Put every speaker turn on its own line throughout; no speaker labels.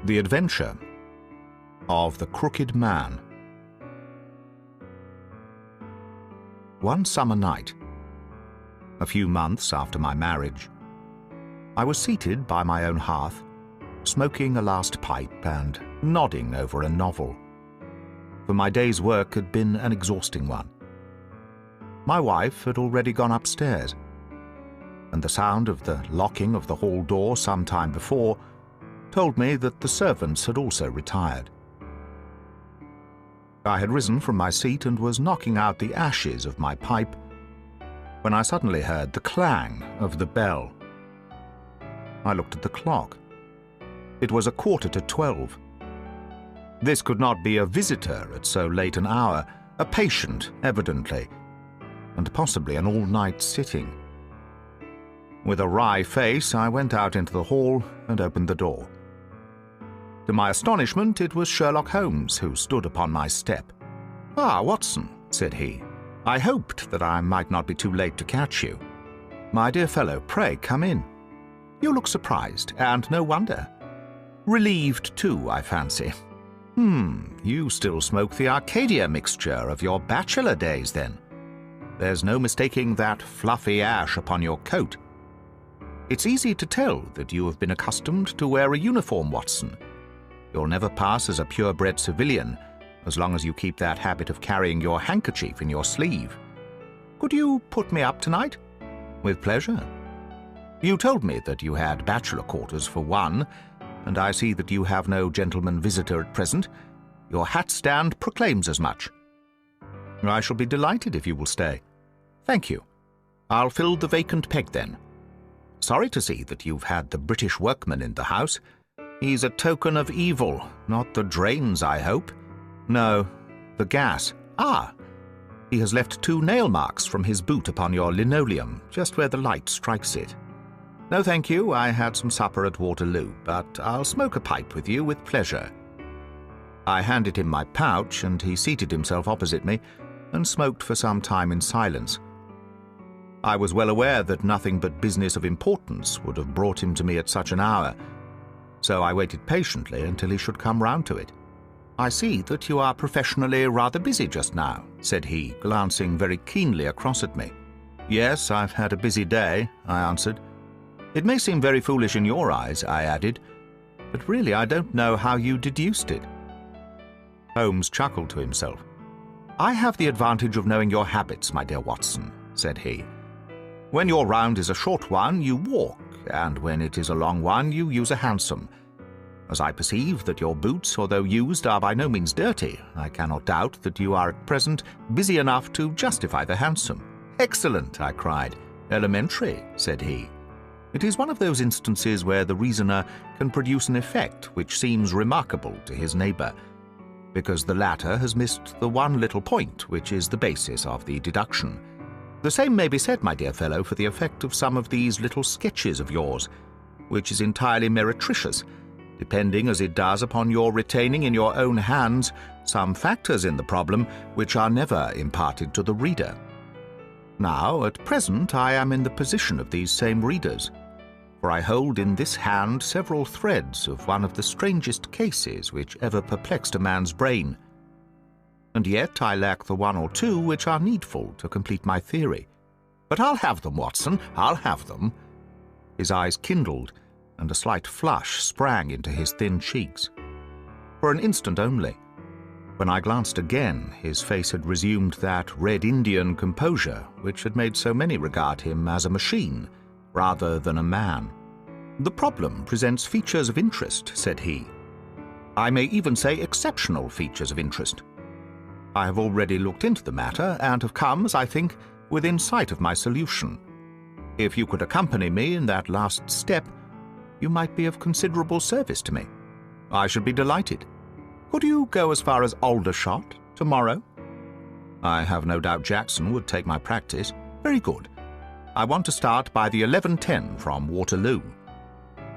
The Adventure of the Crooked Man. One summer night, a few months after my marriage, I was seated by my own hearth, smoking a last pipe and nodding over a novel, for my day's work had been an exhausting one. My wife had already gone upstairs, and the sound of the locking of the hall door some time before told me that the servants had also retired. I had risen from my seat and was knocking out the ashes of my pipe when I suddenly heard the clang of the bell. I looked at the clock. It was 12:15. This could not be a visitor at so late an hour, a patient, evidently, and possibly an all-night sitting. With a wry face, I went out into the hall and opened the door. To my astonishment, it was Sherlock Holmes who stood upon my step. "Ah, Watson," said he, "I hoped that I might not be too late to catch you. My dear fellow, pray come in. You look surprised, and no wonder. Relieved, too, I fancy. You still smoke the Arcadia mixture of your bachelor days, then. There's no mistaking that fluffy ash upon your coat. It's easy to tell that you have been accustomed to wear a uniform, Watson. You'll never pass as a purebred civilian as long as you keep that habit of carrying your handkerchief in your sleeve. Could you put me up tonight?" "With pleasure. You told me that you had bachelor quarters for one, and I see that you have no gentleman visitor at present. Your hat stand proclaims as much." "I shall be delighted if you will stay." "Thank you. I'll fill the vacant peg then. Sorry to see that you've had the British workman in the house. He's a token of evil, not the drains, I hope." "No, the gas. Ah! He has left 2 nail marks from his boot upon your linoleum, just where the light strikes it." "No, thank you. I had some supper at Waterloo, but I'll smoke a pipe with you with pleasure." I handed him my pouch, and he seated himself opposite me and smoked for some time in silence. I was well aware that nothing but business of importance would have brought him to me at such an hour, so I waited patiently until he should come round to it. "I see that you are professionally rather busy just now," said he, glancing very keenly across at me. "Yes, I've had a busy day," I answered. "It may seem very foolish in your eyes," I added, "but really I don't know how you deduced it." Holmes chuckled to himself. "I have the advantage of knowing your habits, my dear Watson," said he. "When your round is a short one, you walk, and when it is a long one, you use a hansom. As I perceive that your boots, although used, are by no means dirty, I cannot doubt that you are at present busy enough to justify the hansom." "Excellent," I cried. "Elementary," said he. "It is one of those instances where the reasoner can produce an effect which seems remarkable to his neighbour, because the latter has missed the one little point which is the basis of the deduction. The same may be said, my dear fellow, for the effect of some of these little sketches of yours, which is entirely meretricious, depending as it does upon your retaining in your own hands some factors in the problem which are never imparted to the reader. Now, at present, I am in the position of these same readers, for I hold in this hand several threads of one of the strangest cases which ever perplexed a man's brain. And yet I lack the 1 or 2 which are needful to complete my theory. But I'll have them, Watson, I'll have them." His eyes kindled, and a slight flush sprang into his thin cheeks. For an instant only. When I glanced again, his face had resumed that Red Indian composure which had made so many regard him as a machine rather than a man. "The problem presents features of interest," said he. "I may even say exceptional features of interest. I have already looked into the matter, and have come, as I think, within sight of my solution. If you could accompany me in that last step, you might be of considerable service to me." "I should be delighted. Could you go as far as Aldershot tomorrow?" "I have no doubt Jackson would take my practice." "Very good. I want to start by the 11:10 from Waterloo."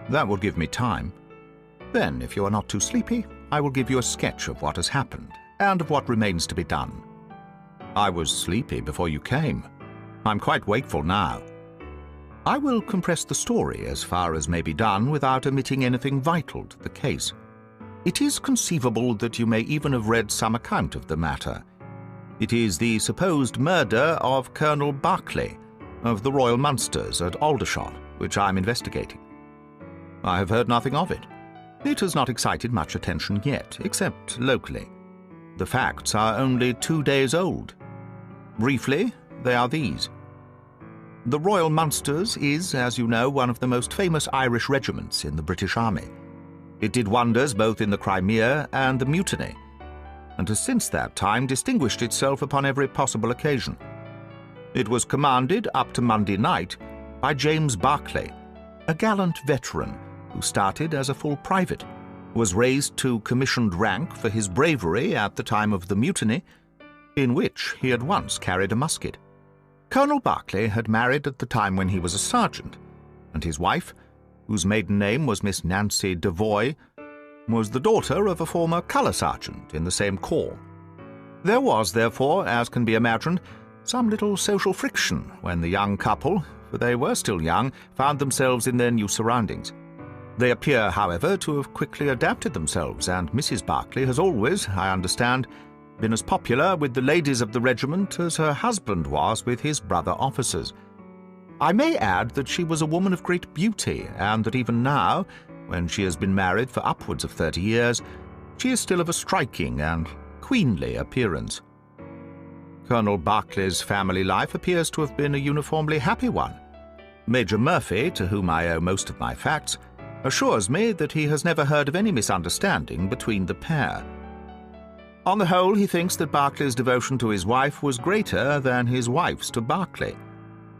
"That will give me time. Then, if you are not too sleepy, I will give you a sketch of what has happened, and of what remains to be done." "I was sleepy before you came. I'm quite wakeful now." "I will compress the story as far as may be done without omitting anything vital to the case. It is conceivable that you may even have read some account of the matter. It is the supposed murder of Colonel Berkeley of the Royal Munsters at Aldershot, which I am investigating. I have heard nothing of it. It has not excited much attention yet, except locally. The facts are only 2 days old. Briefly, they are these. The Royal Munsters is, as you know, one of the most famous Irish regiments in the British Army. It did wonders both in the Crimea and the Mutiny, and has since that time distinguished itself upon every possible occasion. It was commanded up to Monday night by James Berkeley, a gallant veteran who started as a full private, was raised to commissioned rank for his bravery at the time of the Mutiny, in which he had once carried a musket. Colonel Berkeley had married at the time when he was a sergeant, and his wife, whose maiden name was Miss Nancy Devoy, was the daughter of a former colour sergeant in the same corps. There was, therefore, as can be imagined, some little social friction when the young couple, for they were still young, found themselves in their new surroundings. They appear, however, to have quickly adapted themselves, and Mrs. Berkeley has always, I understand, been as popular with the ladies of the regiment as her husband was with his brother officers. I may add that she was a woman of great beauty, and that even now, when she has been married for upwards of 30 years, she is still of a striking and queenly appearance. Colonel Berkeley's family life appears to have been a uniformly happy one. Major Murphy, to whom I owe most of my facts, assures me that he has never heard of any misunderstanding between the pair. On the whole, he thinks that Berkeley's devotion to his wife was greater than his wife's to Berkeley.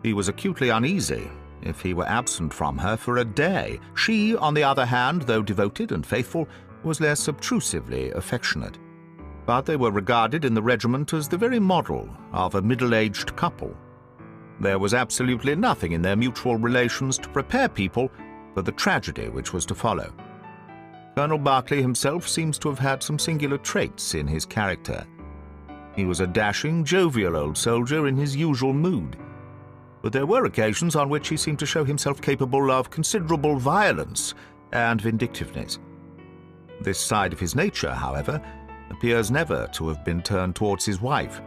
He was acutely uneasy if he were absent from her for a day. She, on the other hand, though devoted and faithful, was less obtrusively affectionate. But they were regarded in the regiment as the very model of a middle-aged couple. There was absolutely nothing in their mutual relations to prepare people for the tragedy which was to follow. Colonel Berkeley himself seems to have had some singular traits in his character. He was a dashing, jovial old soldier in his usual mood, but there were occasions on which he seemed to show himself capable of considerable violence and vindictiveness. This side of his nature, however, appears never to have been turned towards his wife.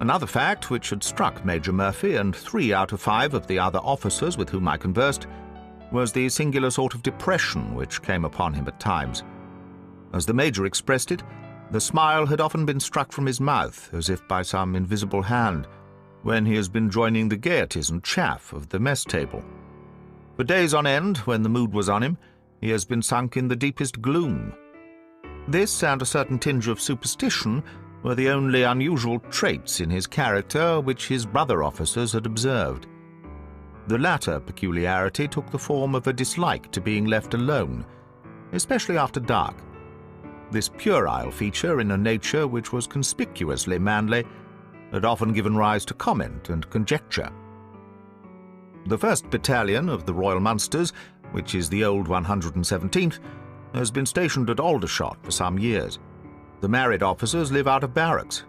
Another fact which had struck Major Murphy and 3 out of 5 of the other officers with whom I conversed was the singular sort of depression which came upon him at times. As the Major expressed it, the smile had often been struck from his mouth as if by some invisible hand, when he has been joining the gaieties and chaff of the mess table. For days on end, when the mood was on him, he has been sunk in the deepest gloom. This and a certain tinge of superstition were the only unusual traits in his character which his brother officers had observed. The latter peculiarity took the form of a dislike to being left alone, especially after dark. This puerile feature in a nature which was conspicuously manly had often given rise to comment and conjecture. The 1st Battalion of the Royal Munsters, which is the old 117th, has been stationed at Aldershot for some years. The married officers live out of barracks,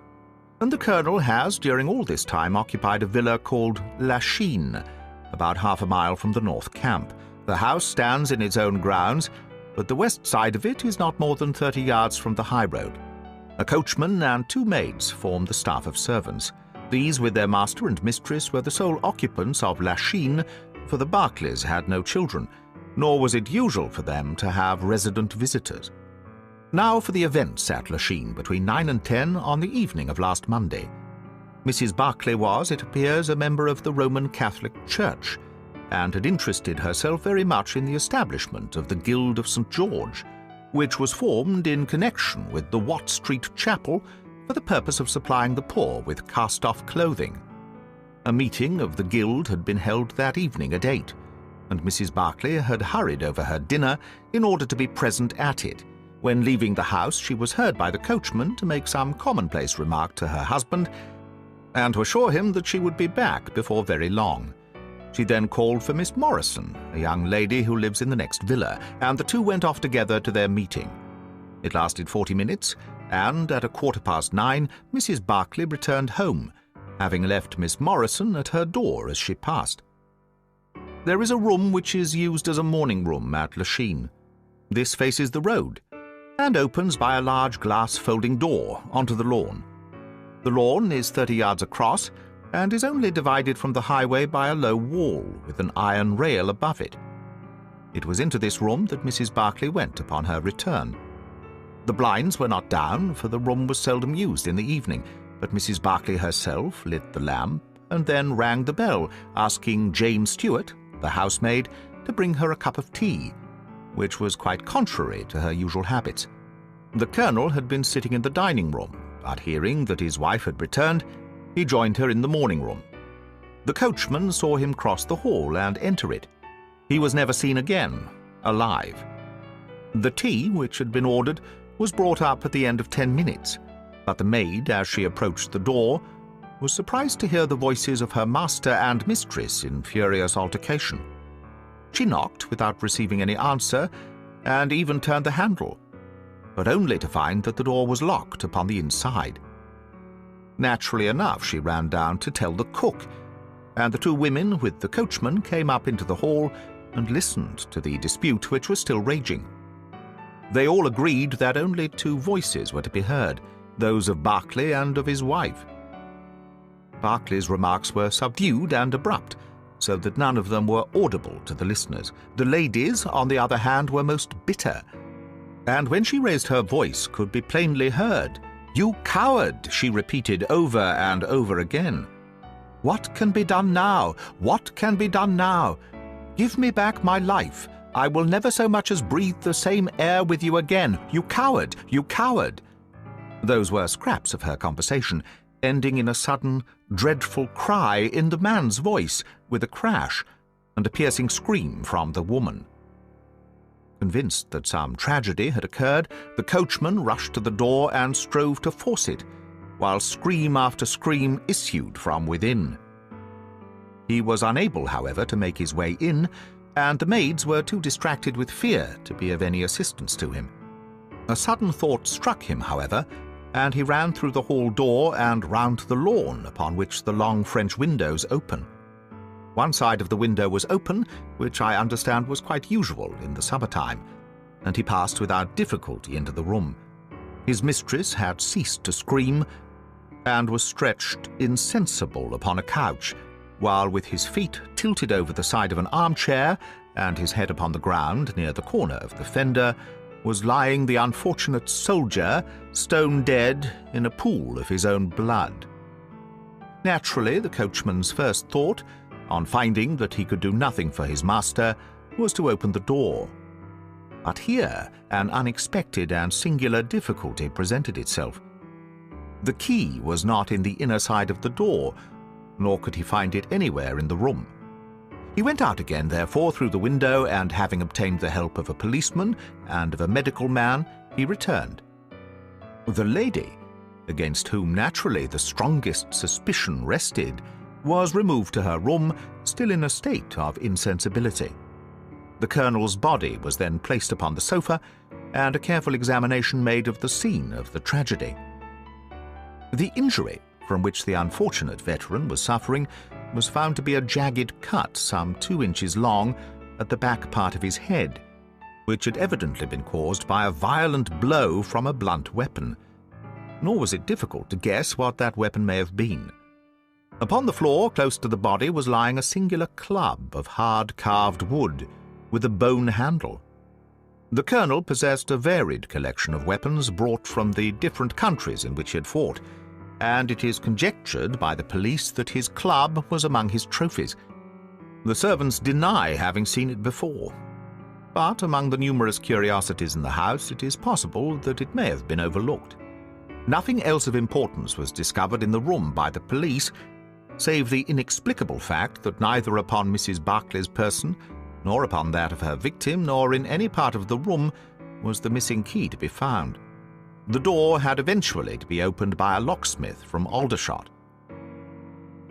and the colonel has, during all this time, occupied a villa called Lachine, about half a mile from the North Camp. The house stands in its own grounds, but the west side of it is not more than 30 yards from the high road. A coachman and 2 maids form the staff of servants. These, with their master and mistress, were the sole occupants of Lachine, for the Berkeleys had no children, nor was it usual for them to have resident visitors. Now for the events at Lachine between 9 and 10 on the evening of last Monday. Mrs. Berkeley was, it appears, a member of the Roman Catholic Church, and had interested herself very much in the establishment of the Guild of St. George, which was formed in connection with the Watt Street Chapel for the purpose of supplying the poor with cast-off clothing. A meeting of the Guild had been held that evening at 8, and Mrs. Berkeley had hurried over her dinner in order to be present at it. When leaving the house, she was heard by the coachman to make some commonplace remark to her husband, and to assure him that she would be back before very long. She then called for Miss Morrison, a young lady who lives in the next villa, and the two went off together to their meeting. It lasted 40 minutes, and at 9:15, Mrs. Berkeley returned home, having left Miss Morrison at her door as she passed. There is a room which is used as a morning room at Lachine. This faces the road. and opens by a large glass folding door onto the lawn. The lawn is 30 yards across and is only divided from the highway by a low wall with an iron rail above it. It was into this room that Mrs. Barclay went upon her return. The blinds were not down, for the room was seldom used in the evening, but Mrs. Barclay herself lit the lamp and then rang the bell, asking Jane Stewart, the housemaid, to bring her a cup of tea, which was quite contrary to her usual habits. The Colonel had been sitting in the dining room, but hearing that his wife had returned, he joined her in the morning room. The coachman saw him cross the hall and enter it. He was never seen again, alive. The tea, which had been ordered, was brought up at the end of 10 minutes, but the maid, as she approached the door, was surprised to hear the voices of her master and mistress in furious altercation. She knocked without receiving any answer, and even turned the handle, but only to find that the door was locked upon the inside. Naturally enough, she ran down to tell the cook, and the two women with the coachman came up into the hall and listened to the dispute which was still raging. They all agreed that only two voices were to be heard, those of Barclay and of his wife. Barclay's remarks were subdued and abrupt, so that none of them were audible to the listeners. The ladies, on the other hand, were most bitter, and when she raised her voice could be plainly heard. "You coward!" she repeated over and over again. "What can be done now? What can be done now? Give me back my life. I will never so much as breathe the same air with you again. You coward! You coward!" Those were scraps of her conversation, ending in a sudden, dreadful cry in the man's voice, with a crash, and a piercing scream from the woman. Convinced that some tragedy had occurred, the coachman rushed to the door and strove to force it, while scream after scream issued from within. He was unable, however, to make his way in, and the maids were too distracted with fear to be of any assistance to him. A sudden thought struck him, however, and he ran through the hall door and round to the lawn upon which the long French windows open. One side of the window was open, which I understand was quite usual in the summer-time, and he passed without difficulty into the room. His mistress had ceased to scream, and was stretched insensible upon a couch, while with his feet tilted over the side of an armchair and his head upon the ground near the corner of the fender, was lying the unfortunate soldier, stone dead, in a pool of his own blood. Naturally, the coachman's first thought, on finding that he could do nothing for his master, was to open the door. But here an unexpected and singular difficulty presented itself. The key was not in the inner side of the door, nor could he find it anywhere in the room. He went out again, therefore, through the window, and having obtained the help of a policeman and of a medical man, he returned. The lady, against whom naturally the strongest suspicion rested, was removed to her room, still in a state of insensibility. The Colonel's body was then placed upon the sofa, and a careful examination made of the scene of the tragedy. The injury from which the unfortunate veteran was suffering was found to be a jagged cut some 2 inches long at the back part of his head, which had evidently been caused by a violent blow from a blunt weapon, nor was it difficult to guess what that weapon may have been. Upon the floor, close to the body, was lying a singular club of hard carved wood, with a bone handle. The Colonel possessed a varied collection of weapons brought from the different countries in which he had fought, and it is conjectured by the police that his club was among his trophies. The servants deny having seen it before, but among the numerous curiosities in the house it is possible that it may have been overlooked. Nothing else of importance was discovered in the room by the police, save the inexplicable fact that neither upon Mrs. Barclay's person, nor upon that of her victim, nor in any part of the room was the missing key to be found. The door had eventually to be opened by a locksmith from Aldershot.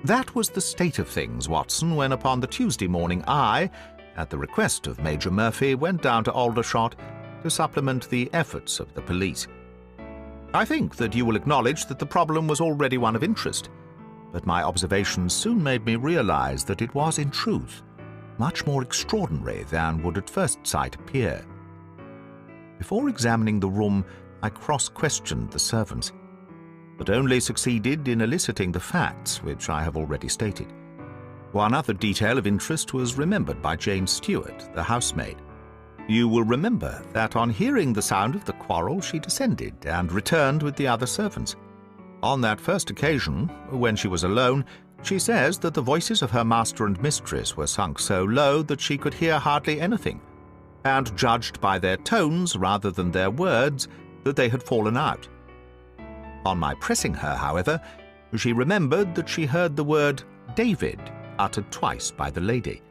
That was the state of things, Watson, when upon the Tuesday morning I, at the request of Major Murphy, went down to Aldershot to supplement the efforts of the police. I think that you will acknowledge that the problem was already one of interest, but my observations soon made me realize that it was in truth much more extraordinary than would at first sight appear. Before examining the room, I cross-questioned the servants, but only succeeded in eliciting the facts which I have already stated. One other detail of interest was remembered by Jane Stewart, the housemaid. You will remember that on hearing the sound of the quarrel, she descended and returned with the other servants. On that first occasion, when she was alone, she says that the voices of her master and mistress were sunk so low that she could hear hardly anything, and judged by their tones rather than their words that they had fallen out. On my pressing her, however, she remembered that she heard the word David uttered twice by the lady.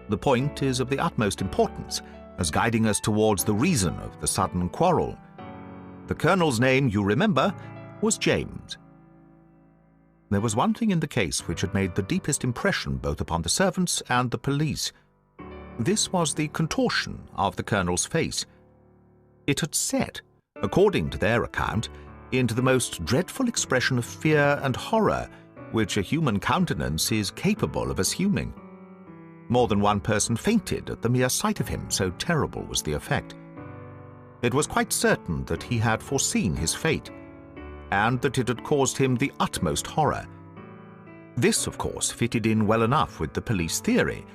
The point is of the utmost importance, as guiding us towards the reason of the sudden quarrel. The Colonel's name, you remember, was James. There was one thing in the case which had made the deepest impression both upon the servants and the police. This was the contortion of the Colonel's face. It had set, according to their account, into the most dreadful expression of fear and horror which a human countenance is capable of assuming. More than one person fainted at the mere sight of him, so terrible was the effect. It was quite certain that he had foreseen his fate, and that it had caused him the utmost horror. This, of course, fitted in well enough with the police theory,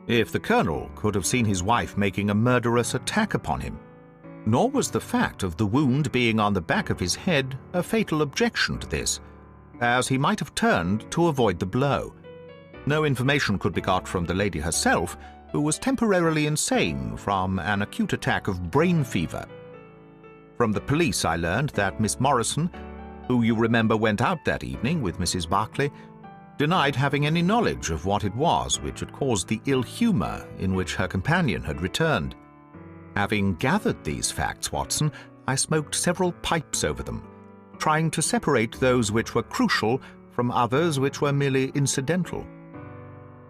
if the Colonel could have seen his wife making a murderous attack upon him. Nor was the fact of the wound being on the back of his head a fatal objection to this, as he might have turned to avoid the blow. No information could be got from the lady herself, who was temporarily insane from an acute attack of brain fever. From the police I learned that Miss Morrison, who you remember went out that evening with Mrs. Barclay, denied having any knowledge of what it was which had caused the ill humour in which her companion had returned. Having gathered these facts, Watson, I smoked several pipes over them, trying to separate those which were crucial from others which were merely incidental.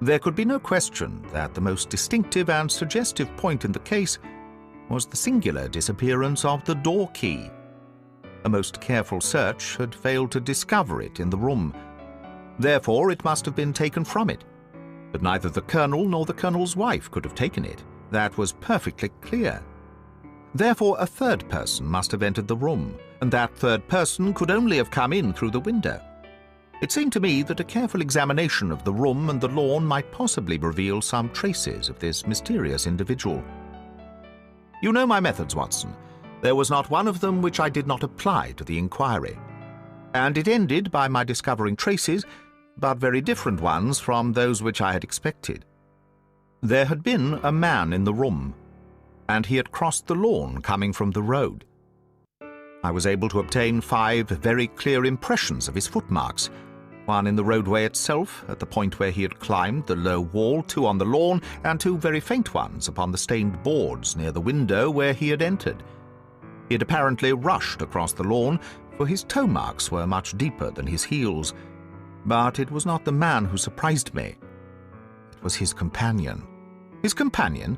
There could be no question that the most distinctive and suggestive point in the case was the singular disappearance of the door key. A most careful search had failed to discover it in the room. Therefore, it must have been taken from it. But neither the Colonel nor the Colonel's wife could have taken it. That was perfectly clear. Therefore, a third person must have entered the room, and that third person could only have come in through the window. It seemed to me that a careful examination of the room and the lawn might possibly reveal some traces of this mysterious individual. You know my methods, Watson. There was not one of them which I did not apply to the inquiry, and it ended by my discovering traces, but very different ones from those which I had expected. There had been a man in the room, and he had crossed the lawn coming from the road. I was able to obtain 5 very clear impressions of his footmarks, one in the roadway itself, at the point where he had climbed the low wall, 2 on the lawn, and 2 very faint ones upon the stained boards near the window where he had entered. He had apparently rushed across the lawn, for his toe marks were much deeper than his heels. But it was not the man who surprised me. It was his companion. His companion?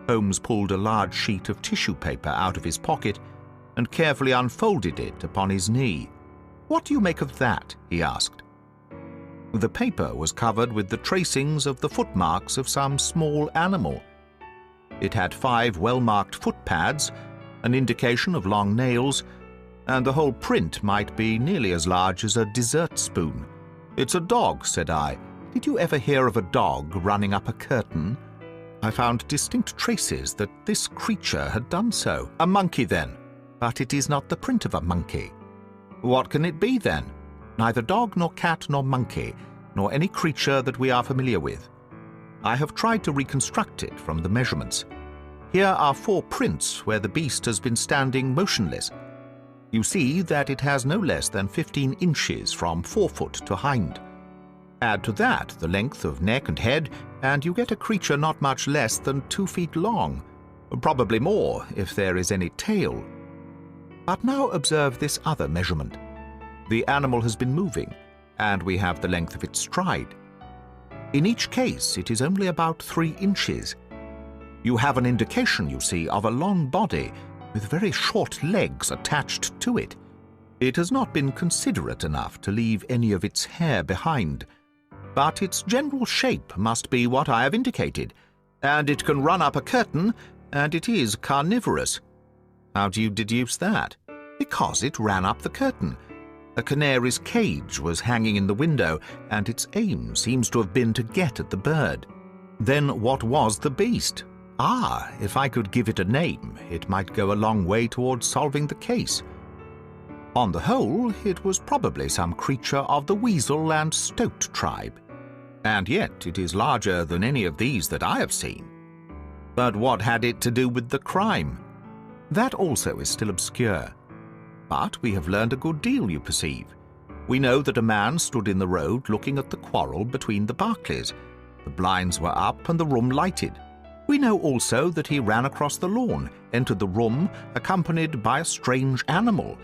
Holmes pulled a large sheet of tissue paper out of his pocket and carefully unfolded it upon his knee. "What do you make of that?" he asked. The paper was covered with the tracings of the footmarks of some small animal. It had 5 well-marked footpads, an indication of long nails, and the whole print might be nearly as large as a dessert spoon. "It's a dog," said I. "Did you ever hear of a dog running up a curtain?" I found distinct traces that this creature had done so. "A monkey, then." "But it is not the print of a monkey." "What can it be, then?" "Neither dog nor cat nor monkey, nor any creature that we are familiar with. I have tried to reconstruct it from the measurements. Here are 4 prints where the beast has been standing motionless. You see that it has no less than 15 inches from forefoot to hind. Add to that the length of neck and head, and you get a creature not much less than 2 feet long, probably more if there is any tail. But now observe this other measurement. The animal has been moving, and we have the length of its stride. In each case, it is only about 3 inches. You have an indication, you see, of a long body with very short legs attached to it. It has not been considerate enough to leave any of its hair behind, but its general shape must be what I have indicated, and it can run up a curtain, and it is carnivorous. How do you deduce that? Because it ran up the curtain. A canary's cage was hanging in the window, and its aim seems to have been to get at the bird. Then what was the beast? Ah, if I could give it a name, it might go a long way towards solving the case. On the whole, it was probably some creature of the weasel and stoat tribe. And yet it is larger than any of these that I have seen. But what had it to do with the crime? That also is still obscure. But we have learned a good deal, you perceive. We know that a man stood in the road looking at the quarrel between the Barclays. The blinds were up and the room lighted. We know also that he ran across the lawn, entered the room, accompanied by a strange animal,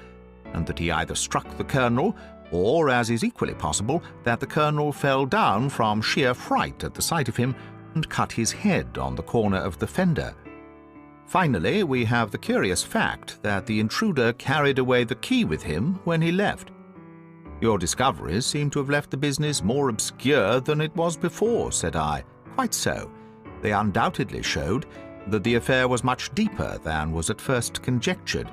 and that he either struck the Colonel, or, as is equally possible, that the Colonel fell down from sheer fright at the sight of him and cut his head on the corner of the fender. Finally, we have the curious fact that the intruder carried away the key with him when he left. Your discoveries seem to have left the business more obscure than it was before, said I. Quite so. They undoubtedly showed that the affair was much deeper than was at first conjectured.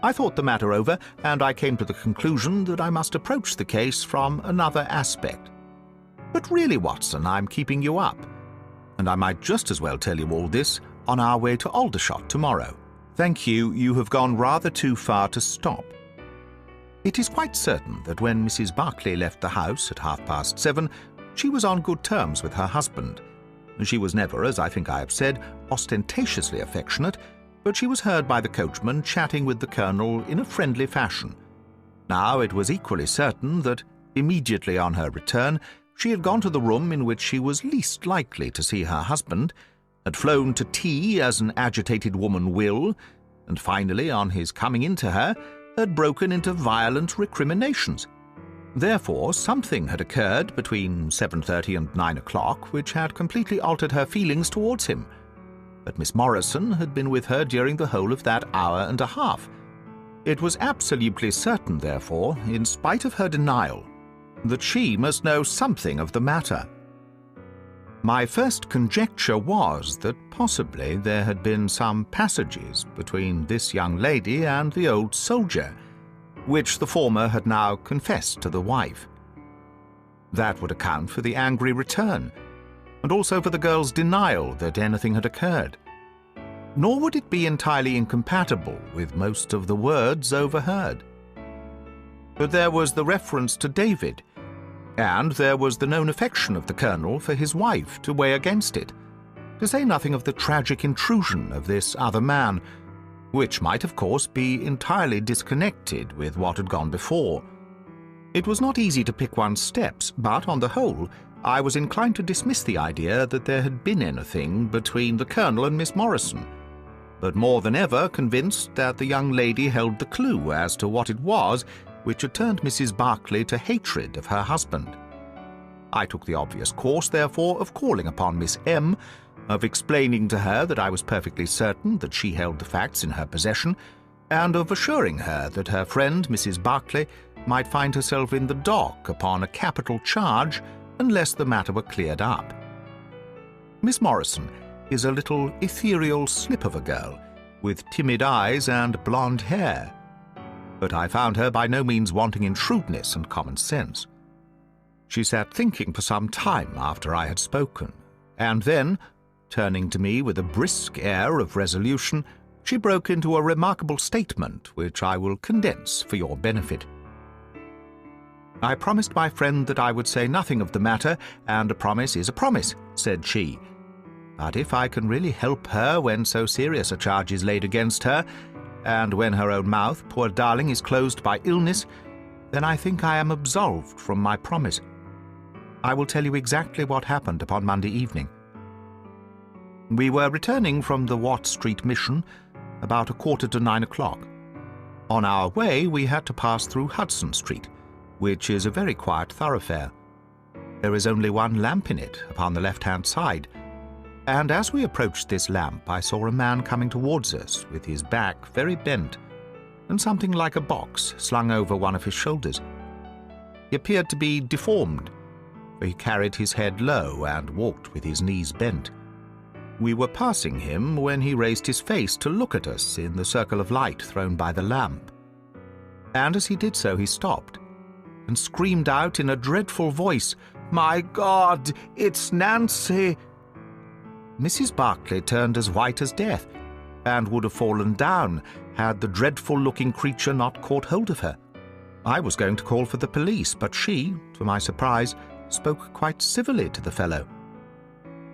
I thought the matter over, and I came to the conclusion that I must approach the case from another aspect. But really, Watson, I'm keeping you up, and I might just as well tell you all this on our way to Aldershot tomorrow. Thank you, you have gone rather too far to stop. It is quite certain that when Mrs. Barclay left the house at 7:30, she was on good terms with her husband. She was never, as I think I have said, ostentatiously affectionate, but she was heard by the coachman chatting with the Colonel in a friendly fashion. Now it was equally certain that, immediately on her return, she had gone to the room in which she was least likely to see her husband, had flown to tea as an agitated woman will, and finally, on his coming in to her, had broken into violent recriminations. Therefore, something had occurred between 7:30 and 9 o'clock which had completely altered her feelings towards him. But Miss Morrison had been with her during the whole of that hour and a half. It was absolutely certain, therefore, in spite of her denial, that she must know something of the matter. My first conjecture was that possibly there had been some passages between this young lady and the old soldier, which the former had now confessed to the wife. That would account for the angry return, and also for the girl's denial that anything had occurred. Nor would it be entirely incompatible with most of the words overheard. But there was the reference to David, and there was the known affection of the Colonel for his wife to weigh against it, to say nothing of the tragic intrusion of this other man, which might, of course, be entirely disconnected with what had gone before. It was not easy to pick one's steps, but, on the whole, I was inclined to dismiss the idea that there had been anything between the Colonel and Miss Morrison, but more than ever convinced that the young lady held the clue as to what it was which had turned Mrs. Barclay to hatred of her husband. I took the obvious course, therefore, of calling upon Miss M., of explaining to her that I was perfectly certain that she held the facts in her possession, and of assuring her that her friend, Mrs. Barclay, might find herself in the dock upon a capital charge unless the matter were cleared up. Miss Morrison is a little ethereal slip of a girl, with timid eyes and blonde hair, but I found her by no means wanting in shrewdness and common sense. She sat thinking for some time after I had spoken, and then, turning to me with a brisk air of resolution, she broke into a remarkable statement which I will condense for your benefit. I promised my friend that I would say nothing of the matter, and a promise is a promise, said she. But if I can really help her when so serious a charge is laid against her, and when her own mouth, poor darling, is closed by illness, then I think I am absolved from my promise. I will tell you exactly what happened upon Monday evening. We were returning from the Watt Street Mission about 9:15 o'clock. On our way, we had to pass through Hudson Street, which is a very quiet thoroughfare. There is only one lamp in it upon the left-hand side, and as we approached this lamp I saw a man coming towards us with his back very bent and something like a box slung over one of his shoulders. He appeared to be deformed, for he carried his head low and walked with his knees bent. We were passing him when he raised his face to look at us in the circle of light thrown by the lamp. And as he did so, he stopped and screamed out in a dreadful voice, "My God, it's Nancy!" Mrs. Barclay turned as white as death, and would have fallen down had the dreadful-looking creature not caught hold of her. I was going to call for the police, but she, to my surprise, spoke quite civilly to the fellow.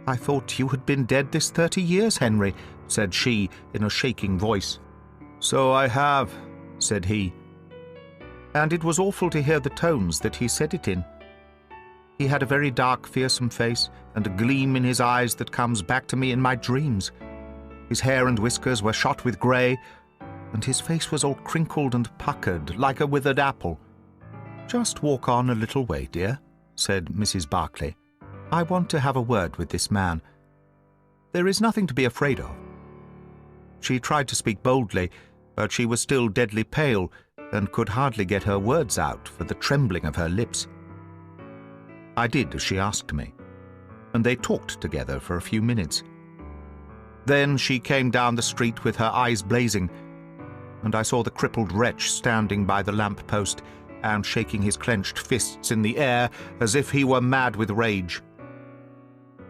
"I thought you had been dead this 30 years, Henry," said she in a shaking voice. "So I have," said he. And it was awful to hear the tones that he said it in. He had a very dark, fearsome face, and a gleam in his eyes that comes back to me in my dreams. His hair and whiskers were shot with grey, and his face was all crinkled and puckered, like a withered apple. "Just walk on a little way, dear," said Mrs. Barclay. "I want to have a word with this man. There is nothing to be afraid of." She tried to speak boldly, but she was still deadly pale, and could hardly get her words out for the trembling of her lips. I did as she asked me, and they talked together for a few minutes. Then she came down the street with her eyes blazing, and I saw the crippled wretch standing by the lamp-post and shaking his clenched fists in the air as if he were mad with rage.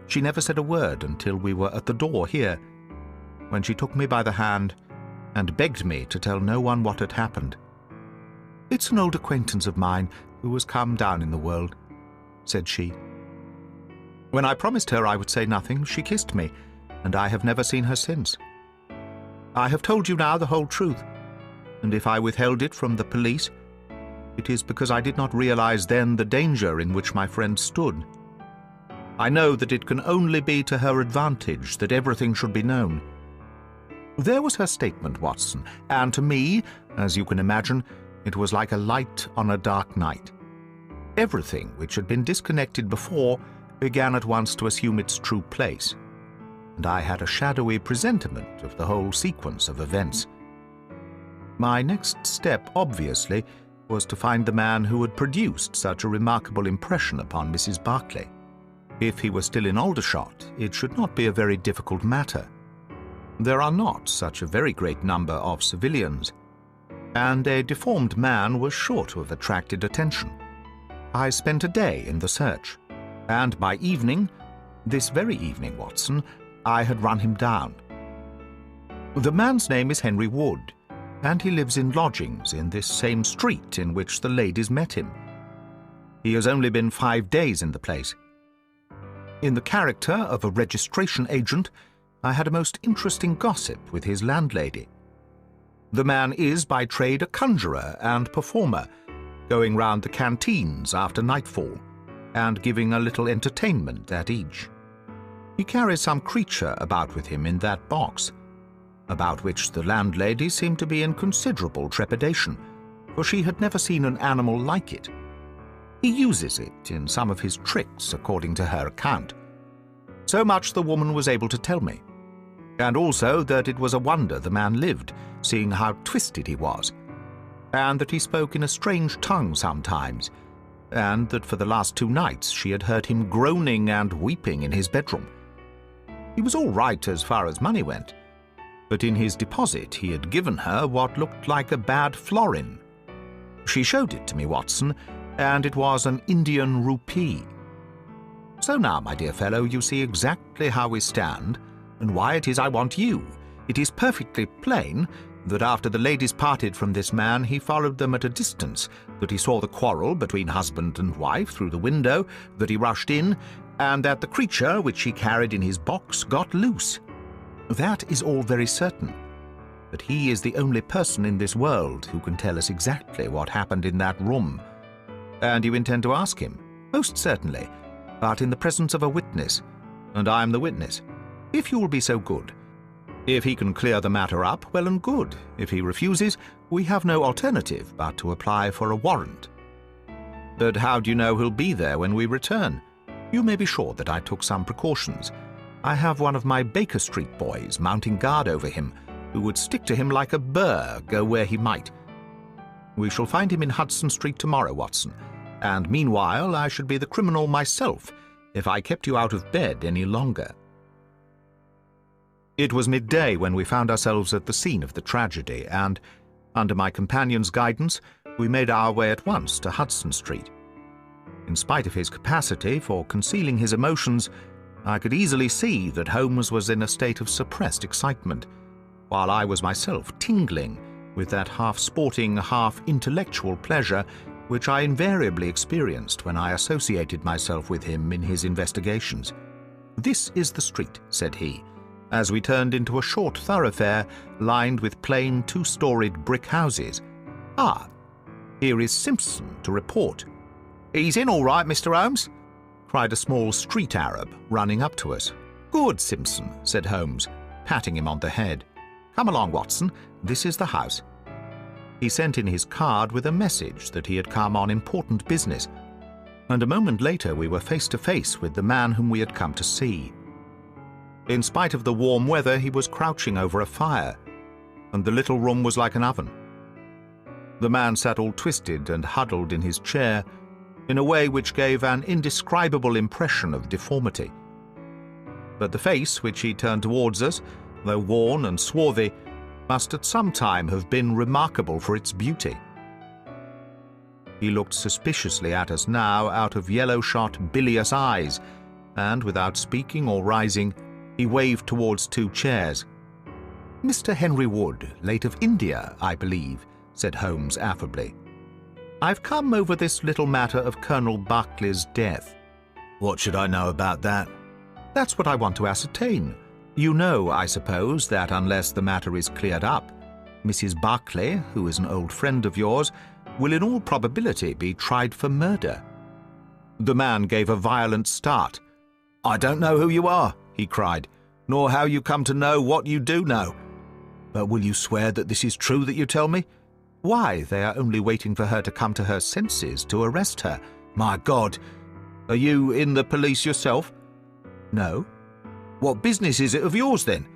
She never said a word until we were at the door here, when she took me by the hand and begged me to tell no one what had happened. "It's an old acquaintance of mine who has come down in the world," said she. When I promised her I would say nothing, she kissed me, and I have never seen her since. I have told you now the whole truth, and if I withheld it from the police, it is because I did not realize then the danger in which my friend stood. I know that it can only be to her advantage that everything should be known. There was her statement, Watson, and to me, as you can imagine, it was like a light on a dark night. Everything which had been disconnected before began at once to assume its true place, and I had a shadowy presentiment of the whole sequence of events. My next step, obviously, was to find the man who had produced such a remarkable impression upon Mrs. Barclay. If he were still in Aldershot, it should not be a very difficult matter. There are not such a very great number of civilians, and a deformed man was sure to have attracted attention. I spent a day in the search, and by evening, this very evening, Watson, I had run him down. The man's name is Henry Wood, and he lives in lodgings in this same street in which the ladies met him. He has only been 5 days in the place. In the character of a registration agent, I had a most interesting gossip with his landlady. The man is by trade a conjurer and performer, going round the canteens after nightfall, and giving a little entertainment at each. He carries some creature about with him in that box, about which the landlady seemed to be in considerable trepidation, for she had never seen an animal like it. He uses it in some of his tricks, according to her account. So much the woman was able to tell me, and also that it was a wonder the man lived, seeing how twisted he was, and that he spoke in a strange tongue sometimes, and that for the last 2 nights she had heard him groaning and weeping in his bedroom. He was all right as far as money went, but in his deposit he had given her what looked like a bad florin. She showed it to me, Watson, and it was an Indian rupee. So now, my dear fellow, you see exactly how we stand, and why it is I want you. It is perfectly plain that after the ladies parted from this man, he followed them at a distance, that he saw the quarrel between husband and wife through the window, that he rushed in, and that the creature which he carried in his box got loose. That is all very certain, but he is the only person in this world who can tell us exactly what happened in that room. And you intend to ask him? Most certainly, but in the presence of a witness, and I am the witness, if you will be so good. If he can clear the matter up, well and good. If he refuses, we have no alternative but to apply for a warrant. But how do you know he'll be there when we return? You may be sure that I took some precautions. I have one of my Baker Street boys mounting guard over him, who would stick to him like a burr, go where he might. We shall find him in Hudson Street tomorrow, Watson, and meanwhile I should be the criminal myself if I kept you out of bed any longer. It was midday when we found ourselves at the scene of the tragedy, and, under my companion's guidance, we made our way at once to Hudson Street. In spite of his capacity for concealing his emotions, I could easily see that Holmes was in a state of suppressed excitement, while I was myself tingling with that half-sporting, half-intellectual pleasure which I invariably experienced when I associated myself with him in his investigations. "This is the street," said he, as we turned into a short thoroughfare lined with plain two-storied brick houses. "Ah, here is Simpson to report." "He's in all right, Mr. Holmes," cried a small street Arab, running up to us. "Good, Simpson," said Holmes, patting him on the head. "Come along, Watson. This is the house." He sent in his card with a message that he had come on important business, and a moment later we were face to face with the man whom we had come to see. In spite of the warm weather, he was crouching over a fire, and the little room was like an oven. The man sat all twisted and huddled in his chair, in a way which gave an indescribable impression of deformity. But the face which he turned towards us, though worn and swarthy, must at some time have been remarkable for its beauty. He looked suspiciously at us now out of yellow-shot, bilious eyes, and, without speaking or rising, he waved towards two chairs. "Mr. Henry Wood, late of India, I believe," said Holmes affably. "I've come over this little matter of Colonel Berkeley's death." "What should I know about that?" "That's what I want to ascertain. You know, I suppose, that unless the matter is cleared up, Mrs. Berkeley, who is an old friend of yours, will in all probability be tried for murder." The man gave a violent start. "I don't know who you are," he cried, "nor how you come to know what you do know. But will you swear that this is true that you tell me?" "Why, they are only waiting for her to come to her senses to arrest her." "My God! Are you in the police yourself?" "No." "What business is it of yours, then?"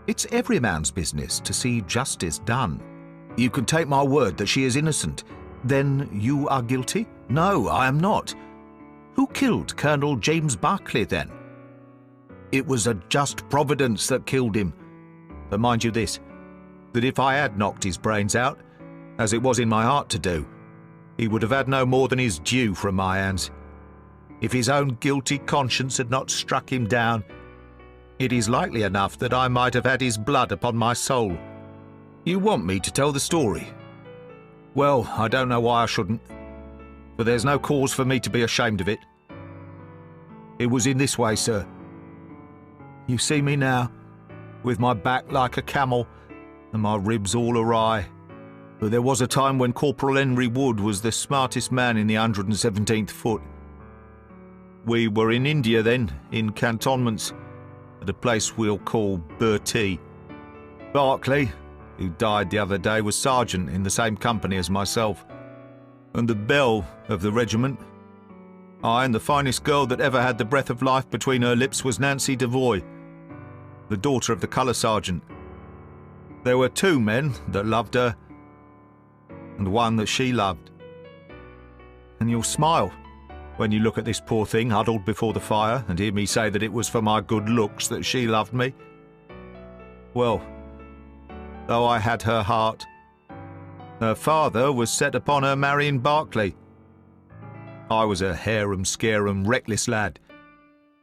"It's every man's business to see justice done." "You can take my word that she is innocent." "Then you are guilty?" "No, I am not." "Who killed Colonel James Berkeley, then?" "It was a just providence that killed him. But mind you this, that if I had knocked his brains out, as it was in my heart to do, he would have had no more than his due from my hands. If his own guilty conscience had not struck him down, it is likely enough that I might have had his blood upon my soul. You want me to tell the story? Well, I don't know why I shouldn't, but there's no cause for me to be ashamed of it. It was in this way, sir. You see me now, with my back like a camel and my ribs all awry. But there was a time when Corporal Henry Wood was the smartest man in the 117th Foot. We were in India then, in cantonments, at a place we'll call Bertie. Berkeley, who died the other day, was sergeant in the same company as myself, and the belle of the regiment. Aye, and the finest girl that ever had the breath of life between her lips was Nancy Devoy, the daughter of the colour sergeant. There were two men that loved her, and one that she loved. And you'll smile when you look at this poor thing huddled before the fire and hear me say that it was for my good looks that she loved me. Well, though I had her heart, her father was set upon her marrying Berkeley. I was a harum-scarum, reckless lad,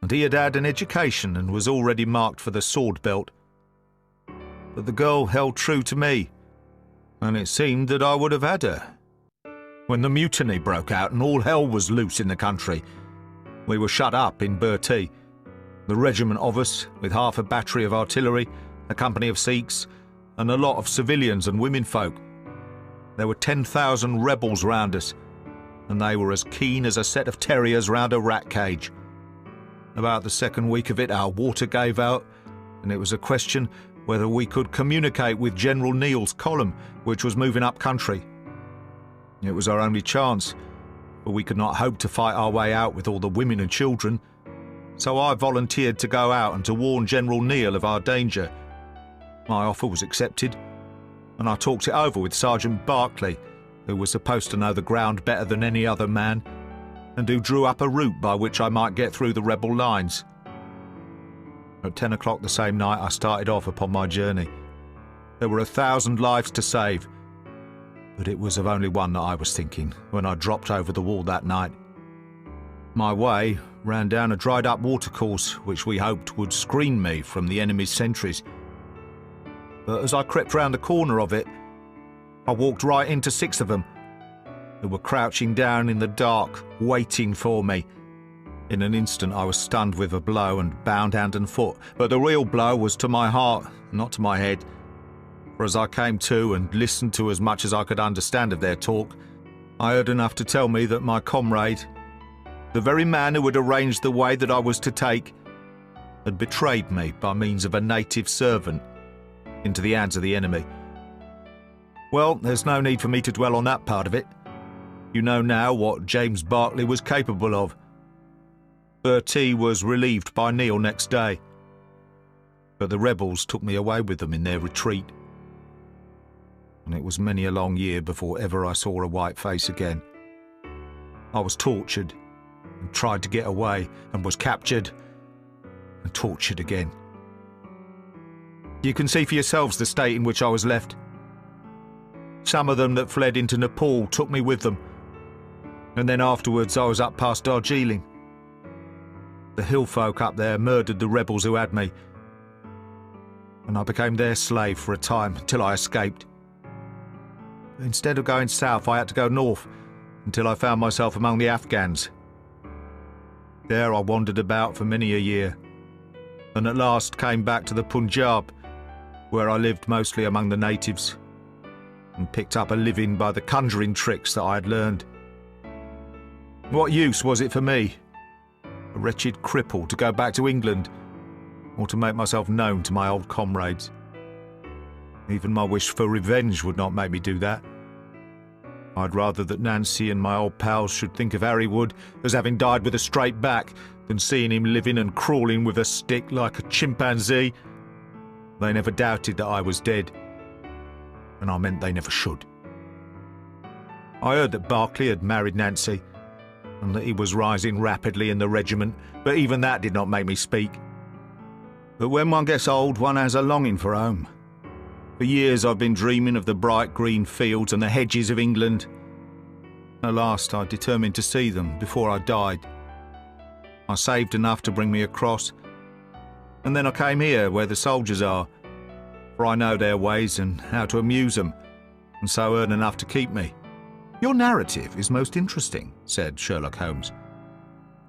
and he had had an education and was already marked for the sword belt. But the girl held true to me, and it seemed that I would have had her. When the mutiny broke out and all hell was loose in the country, we were shut up in Bertie, the regiment of us, with half a battery of artillery, a company of Sikhs, and a lot of civilians and womenfolk. There were 10,000 rebels round us, and they were as keen as a set of terriers round a rat cage. About the second week of it, our water gave out, and it was a question whether we could communicate with General Neal's column, which was moving up country. It was our only chance, for we could not hope to fight our way out with all the women and children, so I volunteered to go out and to warn General Neal of our danger. My offer was accepted, and I talked it over with Sergeant Berkeley, who was supposed to know the ground better than any other man, and who drew up a route by which I might get through the rebel lines. At 10 o'clock the same night I started off upon my journey. There were 1,000 lives to save, but it was of only one that I was thinking when I dropped over the wall that night. My way ran down a dried-up watercourse which we hoped would screen me from the enemy's sentries. But as I crept round the corner of it, I walked right into 6 of them, who were crouching down in the dark, waiting for me. In an instant I was stunned with a blow and bound hand and foot, but the real blow was to my heart, not to my head. For as I came to and listened to as much as I could understand of their talk, I heard enough to tell me that my comrade, the very man who had arranged the way that I was to take, had betrayed me by means of a native servant into the hands of the enemy. Well, there's no need for me to dwell on that part of it. You know now what James Barclay was capable of. Bertie was relieved by Neil next day, but the rebels took me away with them in their retreat. And it was many a long year before ever I saw a white face again. I was tortured and tried to get away and was captured and tortured again. You can see for yourselves the state in which I was left. Some of them that fled into Nepal took me with them, and then afterwards I was up past Darjeeling. The hill folk up there murdered the rebels who had me, and I became their slave for a time until I escaped. Instead of going south, I had to go north until I found myself among the Afghans. There I wandered about for many a year, and at last came back to the Punjab, where I lived mostly among the natives, and picked up a living by the conjuring tricks that I had learned. What use was it for me, a wretched cripple, to go back to England, or to make myself known to my old comrades? Even my wish for revenge would not make me do that. I'd rather that Nancy and my old pals should think of Harry Wood as having died with a straight back than seeing him living and crawling with a stick like a chimpanzee. They never doubted that I was dead, and I meant they never should. I heard that Barclay had married Nancy, and that he was rising rapidly in the regiment, but even that did not make me speak. But when one gets old, one has a longing for home. For years I've been dreaming of the bright green fields and the hedges of England. At last I determined to see them before I died. I saved enough to bring me across, and then I came here where the soldiers are, for I know their ways and how to amuse them, and so earn enough to keep me.
Your narrative is most interesting, said Sherlock Holmes.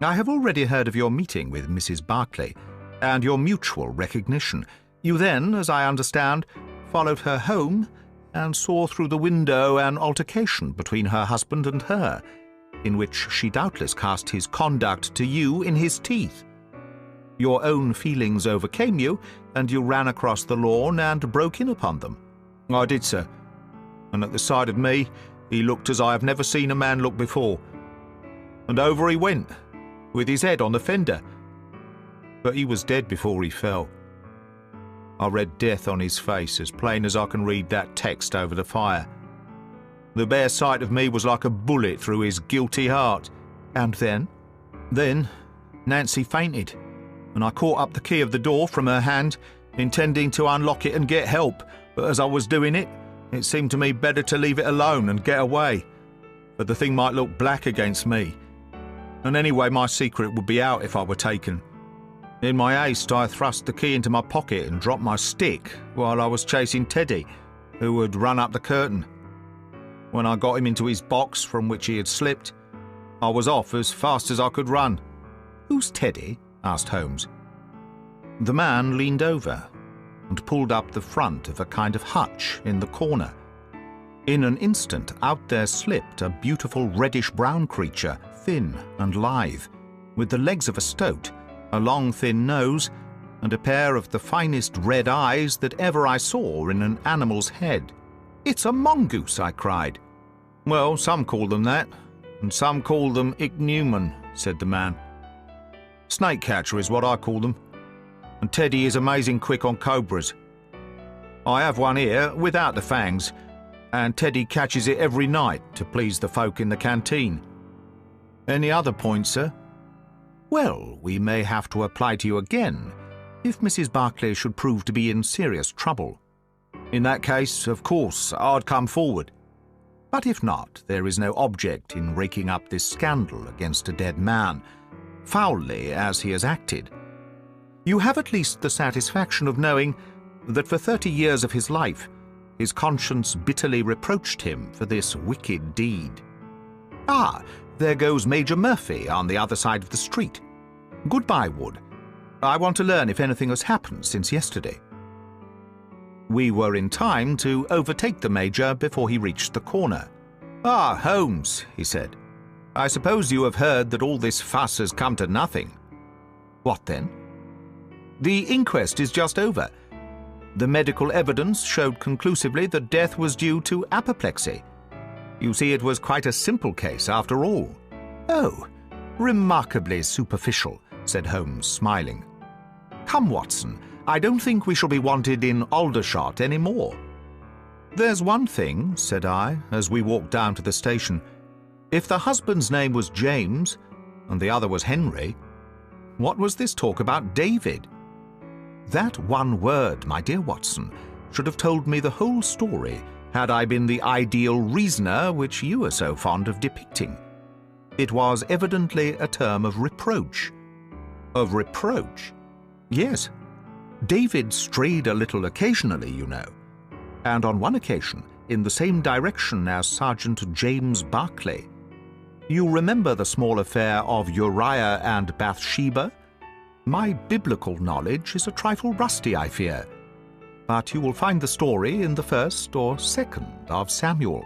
I have already heard of your meeting with Mrs. Barclay and your mutual recognition. You then, as I understand, followed her home and saw through the window an altercation between her husband and her, in which she doubtless cast his conduct to you in his teeth. Your own feelings overcame you, and you ran across the lawn and broke in upon them.
I did, sir, and at the sight of me, he looked as I have never seen a man look before. And over he went, with his head on the fender. But he was dead before he fell. I read death on his face, as plain as I can read that text over the fire. The bare sight of me was like a bullet through his guilty heart.
And then?
Then Nancy fainted, and I caught up the key of the door from her hand, intending to unlock it and get help, but as I was doing it, it seemed to me better to leave it alone and get away, for the thing might look black against me, and anyway my secret would be out if I were taken. In my haste I thrust the key into my pocket and dropped my stick while I was chasing Teddy, who had run up the curtain. When I got him into his box from which he had slipped, I was off as fast as I could run.
Who's Teddy? Asked Holmes.
The man leaned over and pulled up the front of a kind of hutch in the corner. In an instant out there slipped a beautiful reddish-brown creature, thin and lithe, with the legs of a stoat, a long thin nose, and a pair of the finest red eyes that ever I saw in an animal's head.
"It's a mongoose," I cried.
"Well, some call them that, and some call them ichneumon," said the man. "Snake catcher is what I call them, and Teddy is amazing quick on cobras. I have one here without the fangs, and Teddy catches it every night to please the folk in the canteen. Any other points, sir?"
"Well, we may have to apply to you again,
if Mrs. Barclay should prove to be in serious trouble. In that case, of course, I'd come forward. But if not, there is no object in raking up this scandal against a dead man, foully as he has acted. You have at least the satisfaction of knowing that for 30 years of his life, his conscience bitterly reproached him for this wicked deed. Ah, there goes Major Murphy on the other side of the street. Goodbye, Wood. I want to learn if anything has happened since yesterday. We were in time to overtake the Major before he reached the corner. "Ah, Holmes," he said. "I suppose you have heard that all this fuss has come to nothing." "What then?" "The inquest is just over. The medical evidence showed conclusively that death was due to apoplexy. You see, it was quite a simple case after all." "Oh, remarkably superficial," said Holmes, smiling. "Come, Watson, I don't think we shall be wanted in Aldershot any more." "There's one thing," said I, as we walked down to the station. "If the husband's name was James, and the other was Henry, what was this talk about David?" That one word, my dear Watson, should have told me the whole story had I been the ideal reasoner which you are so fond of depicting. It was evidently a term of reproach. Of reproach? Yes. David strayed a little occasionally, you know, and on one occasion in the same direction as Sergeant James Barclay. You remember the small affair of Uriah and Bathsheba? My biblical knowledge is a trifle rusty, I fear, but you will find the story in the 1st or 2nd of Samuel.